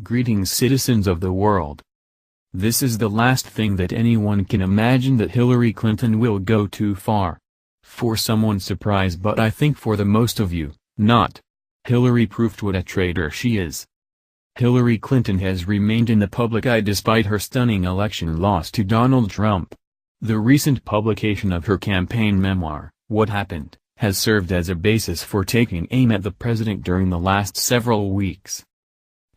Greetings, citizens of the world. This is the last thing that anyone can imagine, that Hillary Clinton will go too far. For someone's surprise, but I think for the most of you, not. Hillary proved what a traitor she is. Hillary Clinton has remained in the public eye despite her stunning election loss to Donald Trump. The recent publication of her campaign memoir, What Happened, has served as a basis for taking aim at the president during the last several weeks.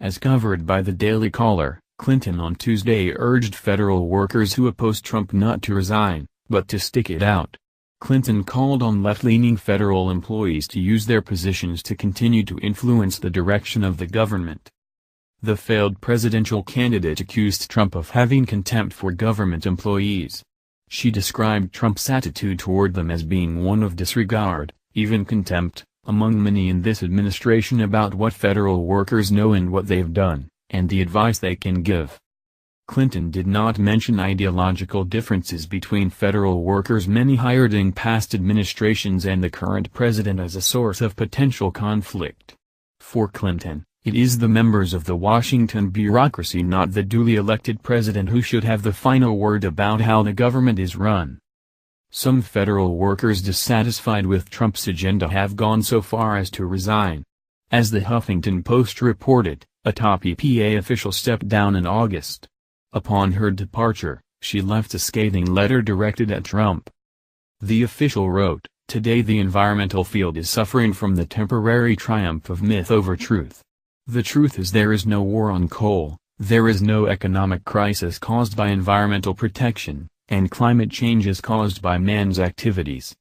As covered by the Daily Caller, Clinton on Tuesday urged federal workers who oppose Trump not to resign, but to stick it out. Clinton called on left-leaning federal employees to use their positions to continue to influence the direction of the government. The failed presidential candidate accused Trump of having contempt for government employees. She described Trump's attitude toward them as being one of disregard, even contempt, among many in this administration about what federal workers know and what they've done, and the advice they can give. Clinton did not mention ideological differences between federal workers many hired in past administrations and the current president as a source of potential conflict. For Clinton, it is the members of the Washington bureaucracy, not the duly elected president, who should have the final word about how the government is run. Some federal workers dissatisfied with Trump's agenda have gone so far as to resign. As the Huffington Post reported, a top EPA official stepped down in August. Upon her departure, she left a scathing letter directed at Trump. The official wrote, "Today the environmental field is suffering from the temporary triumph of myth over truth. The truth is there is no war on coal, there is no economic crisis caused by environmental protection, and climate change is caused by man's activities."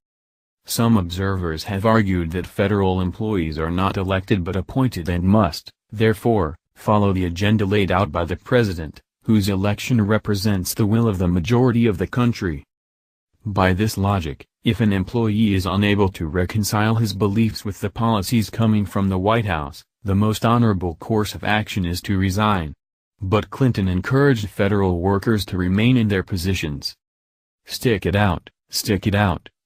Some observers have argued that federal employees are not elected but appointed and must, therefore, follow the agenda laid out by the president, whose election represents the will of the majority of the country. By this logic, if an employee is unable to reconcile his beliefs with the policies coming from the White House, the most honorable course of action is to resign. But Clinton encouraged federal workers to remain in their positions. Stick it out,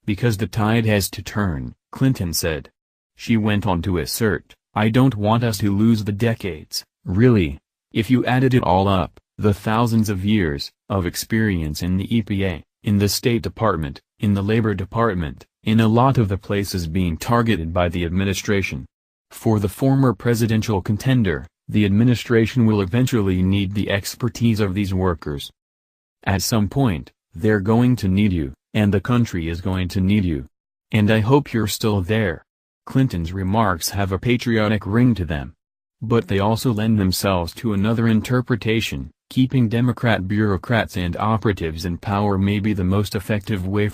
because the tide has to turn," Clinton said. She went on to assert, "I don't want us to lose the decades, really. If you added it all up, the thousands of years of experience in the EPA, in the State Department, in the Labor Department, in a lot of the places being targeted by the administration. For the former presidential contender, the administration will eventually need the expertise of these workers. At some point, they're going to need you, and the country is going to need you. And I hope you're still there." Clinton's remarks have a patriotic ring to them. But they also lend themselves to another interpretation: keeping Democrat bureaucrats and operatives in power may be the most effective way for